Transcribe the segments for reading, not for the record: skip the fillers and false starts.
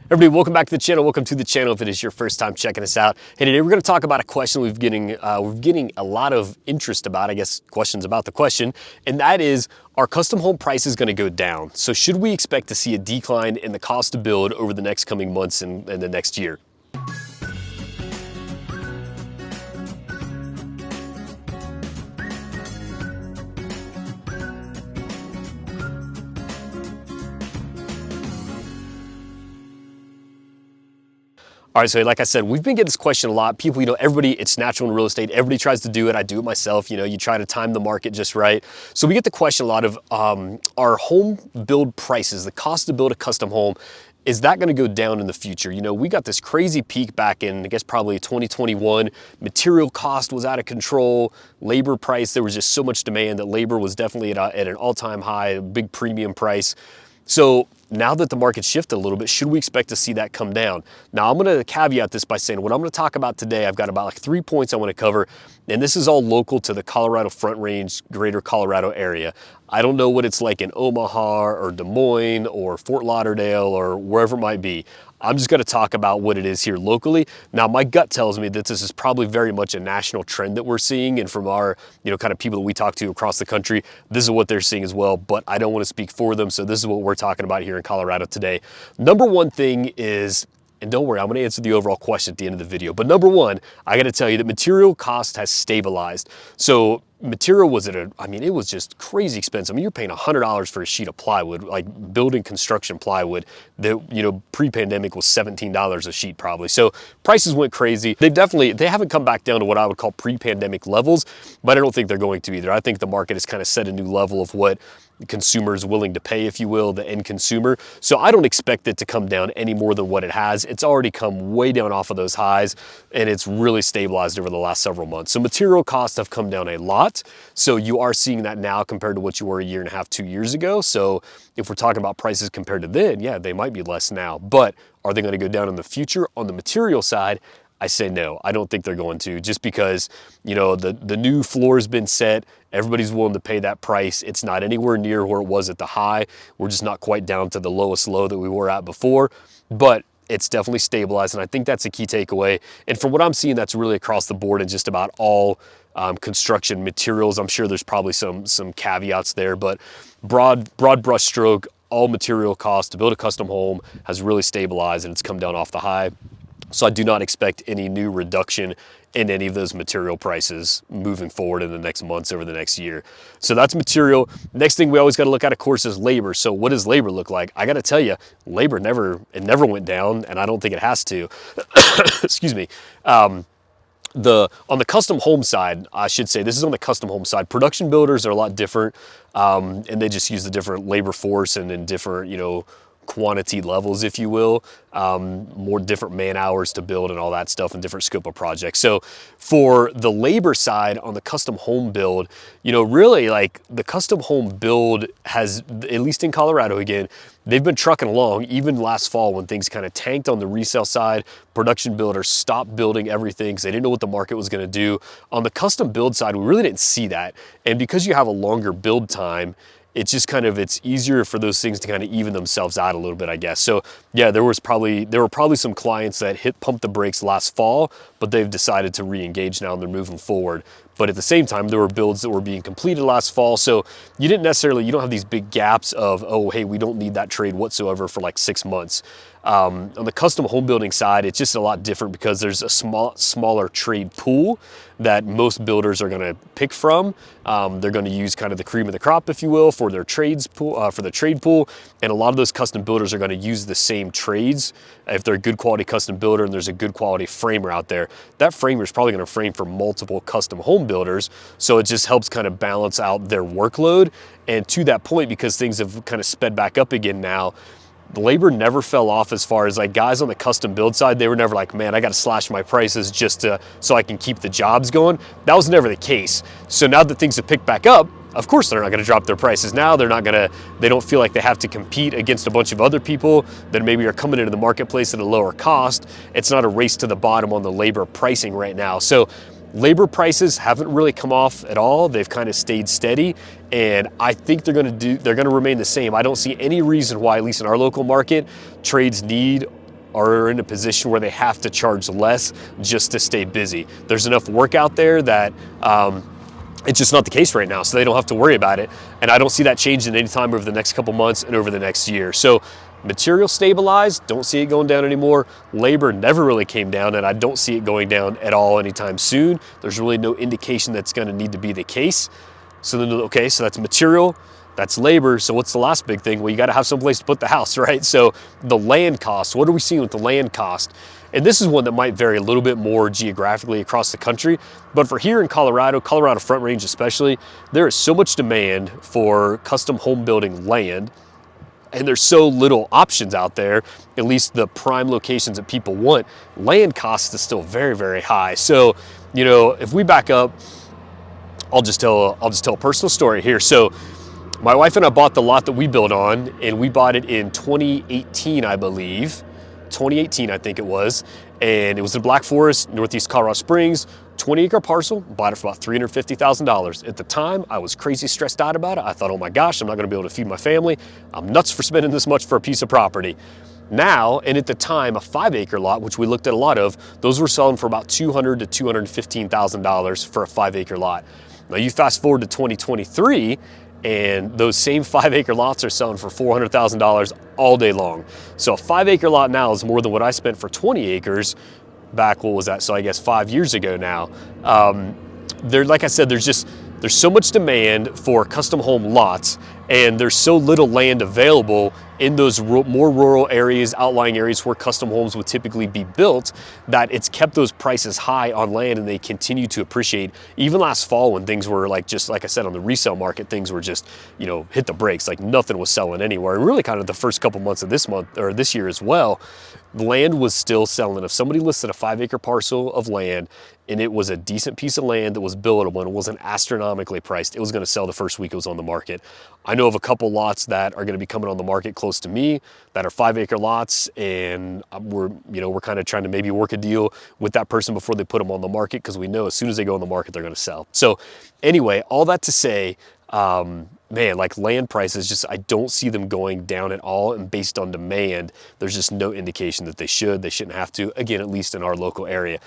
Everybody, welcome back to the channel. Welcome to the channel if it is your first time checking us out. Hey, today we're going to talk about a question we're getting a lot of interest about, I guess questions about the question, and that is, are custom home prices going to go down? So should we expect to see a decline in the cost to build over the next coming months and the next year? All right, so like I said, we've been getting this question a lot. People, everybody, it's natural in real estate. Everybody tries to do it. I do it myself. You try to time the market just right. So we get the question a lot of, our home build prices, the cost to build a custom home, is that going to go down in the future? We got this crazy peak back in, I guess, probably 2021. Material cost was out of control. Labor price, there was just so much demand that labor was definitely at an all-time high, a big premium price. So now that the market shifted a little bit, should we expect to see that come down? Now, I'm going to caveat this by saying what I'm going to talk about today, I've got about 3 points I want to cover, and this is all local to the Colorado Front Range, greater Colorado area. I don't know what it's like in Omaha or Des Moines or Fort Lauderdale or wherever it might be. I'm just going to talk about what it is here locally. Now, my gut tells me that this is probably very much a national trend that we're seeing, and from our, kind of people that we talk to across the country, this is what they're seeing as well, but I don't want to speak for them, so this is what we're talking about here in Colorado today. Number one thing is, and don't worry, I'm going to answer the overall question at the end of the video, but number one, I got to tell you that material cost has stabilized. So material was it was just crazy expensive. You're paying $100 for a sheet of plywood, like building construction plywood that, pre-pandemic was $17 a sheet probably. So prices went crazy. They haven't come back down to what I would call pre-pandemic levels, but I don't think they're going to either. I think the market has kind of set a new level of what consumers willing to pay, if you will, the end consumer. So I don't expect it to come down any more than what it has. It's already come way down off of those highs, and it's really stabilized over the last several months. So material costs have come down a lot. So you are seeing that now compared to what you were a year and a half, 2 years ago. So if we're talking about prices compared to then, yeah, they might be less now, but are they going to go down in the future? On the material side, I say no. I don't think they're going to, just because, the new floor has been set. Everybody's willing to pay that price. It's not anywhere near where it was at the high. We're just not quite down to the lowest low that we were at before, but it's definitely stabilized, and I think that's a key takeaway. And from what I'm seeing, that's really across the board in just about all construction materials. I'm sure there's probably some caveats there, but broad brush stroke, all material costs to build a custom home has really stabilized, and it's come down off the high. So I do not expect any new reduction in any of those material prices moving forward in the next months, over the next year. So that's material. Next thing we always got to look at, of course, is labor. So what does labor look like? I got to tell you, labor never went down, and I don't think it has to. Excuse me. On the custom home side, I should say, this is on the custom home side. Production builders are a lot different, and they just use the different labor force and different, quantity levels, if you will, more different man hours to build and all that stuff, and different scope of projects. So for the labor side on the custom home build, really, like, the custom home build has, at least in Colorado again, they've been trucking along. Even last fall when things kind of tanked on the resale side, production builders stopped building everything because they didn't know what the market was going to do. On the custom build side, we really didn't see that. And because you have a longer build time, it's just it's easier for those things to kind of even themselves out a little bit, I guess. So yeah, there were probably some clients that pumped the brakes last fall, but they've decided to re-engage now and they're moving forward. But at the same time, there were builds that were being completed last fall. So you don't have these big gaps of, oh, hey, we don't need that trade whatsoever for like 6 months. On the custom home building side, it's just a lot different because there's a smaller trade pool that most builders are going to pick from. They're going to use kind of the cream of the crop, if you will, for their trades pool, for the trade pool. And a lot of those custom builders are going to use the same trades. If they're a good quality custom builder and there's a good quality framer out there, that framer is probably going to frame for multiple custom home builders. So it just helps kind of balance out their workload. And to that point, because things have kind of sped back up again now, the labor never fell off. As far as like guys on the custom build side, they were never like, man, I got to slash my prices just so I can keep the jobs going. That was never the case. So now that things have picked back up, of course they're not going to drop their prices now. They don't feel like they have to compete against a bunch of other people that maybe are coming into the marketplace at a lower cost. It's not a race to the bottom on the labor pricing right now. So Labor prices haven't really come off at all. They've kind of stayed steady, and I think they're going to remain the same. I don't see any reason why, at least in our local market, trades are in a position where they have to charge less just to stay busy. There's enough work out there that it's just not the case right now, so they don't have to worry about it. And I don't see that changing anytime over the next couple months and over the next year. So material stabilized, don't see it going down anymore. Labor never really came down, and I don't see it going down at all anytime soon. There's really no indication that's gonna need to be the case. So then, okay, so that's material, that's labor. So what's the last big thing? Well, you gotta have some place to put the house, right? So the land cost, what are we seeing with the land cost? And this is one that might vary a little bit more geographically across the country. But for here in Colorado Front Range especially, there is so much demand for custom home building land, and there's so little options out there, at least the prime locations that people want. Land cost is still very, very high. So, you know, if we back up, I'll just tell a personal story here. So my wife and I bought the lot that we built on, and we bought it in 2018, I believe. 2018, I think it was. And it was in Black Forest, Northeast Colorado Springs, 20-acre parcel, bought it for about $350,000. At the time, I was crazy stressed out about it. I thought, oh my gosh, I'm not gonna be able to feed my family. I'm nuts for spending this much for a piece of property. Now, and at the time, a 5-acre lot, which we looked at a lot of, those were selling for about $200,000 to $215,000 for a 5-acre lot. Now you fast forward to 2023, and those same 5-acre lots are selling for $400,000 all day long. So a 5-acre lot now is more than what I spent for 20 acres back, what was that? So I guess 5 years ago now. Like I said, there's so much demand for custom home lots, and there's so little land available in those more rural areas, outlying areas where custom homes would typically be built, that it's kept those prices high on land, and they continue to appreciate. Even last fall, when things were just like I said, on the resale market, things were just, you know, hit the brakes, like nothing was selling anywhere. And really kind of the first couple months of this year as well, the land was still selling. If somebody listed a 5-acre parcel of land and it was a decent piece of land that was buildable and it wasn't astronomically priced, it was gonna sell the first week it was on the market. I know of a couple lots that are gonna be coming on the market close to me that are 5-acre lots, and we're kind of trying to maybe work a deal with that person before they put them on the market, because we know as soon as they go on the market, they're gonna sell. So anyway, all that to say, man, like land prices, I don't see them going down at all. And based on demand, there's just no indication that they shouldn't have to, again, at least in our local area.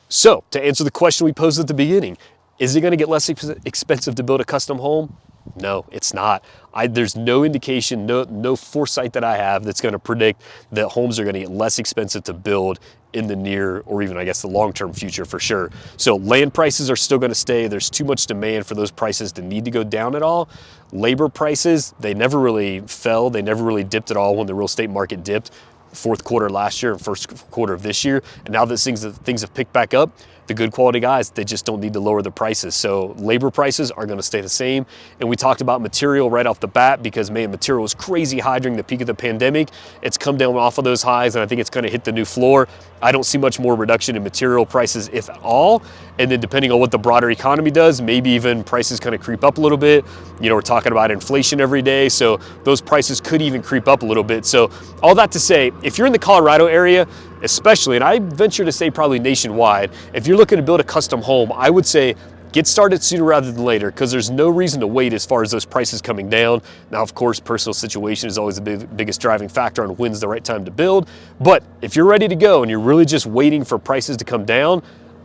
So to answer the question we posed at the beginning, is it gonna get less expensive to build a custom home? No, it's not. There's no indication, no foresight that I have that's gonna predict that homes are gonna get less expensive to build in the near, or even I guess the long-term future for sure. So land prices are still gonna stay. There's too much demand for those prices to need to go down at all. Labor prices, they never really fell. They never really dipped at all when the real estate market dipped. Fourth quarter last year and first quarter of this year. And now that things have picked back up, the good quality guys, they just don't need to lower the prices. So labor prices are gonna stay the same. And we talked about material right off the bat, because man, material was crazy high during the peak of the pandemic. It's come down off of those highs, and I think it's gonna hit the new floor. I don't see much more reduction in material prices, if at all. And then depending on what the broader economy does, maybe even prices kind of creep up a little bit. You know, we're talking about inflation every day, so those prices could even creep up a little bit. So all that to say, if you're in the Colorado area, especially, and I venture to say probably nationwide, if you're looking to build a custom home, I would say get started sooner rather than later, because there's no reason to wait as far as those prices coming down. Now, of course, personal situation is always the biggest driving factor on when's the right time to build. But if you're ready to go and you're really just waiting for prices to come down,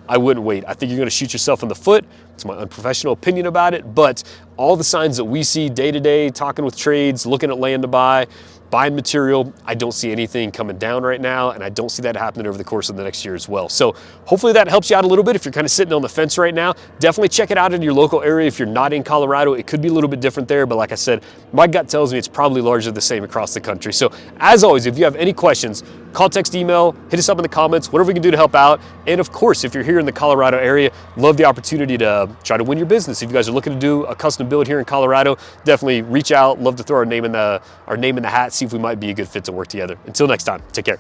I wouldn't wait. I think you're gonna shoot yourself in the foot. It's my unprofessional opinion about it, but all the signs that we see day to day, talking with trades, looking at land to buy, buying material, I don't see anything coming down right now, and I don't see that happening over the course of the next year as well. So hopefully that helps you out a little bit. If you're kind of sitting on the fence right now, definitely check it out in your local area. If you're not in Colorado, it could be a little bit different there, but like I said, my gut tells me it's probably largely the same across the country. So as always, if you have any questions, call, text, email, hit us up in the comments, whatever we can do to help out. And of course, if you're here in the Colorado area, love the opportunity to try to win your business. If you guys are looking to do a custom build here in Colorado, definitely reach out. Love to throw our name in the hat, see if we might be a good fit to work together. Until next time, take care.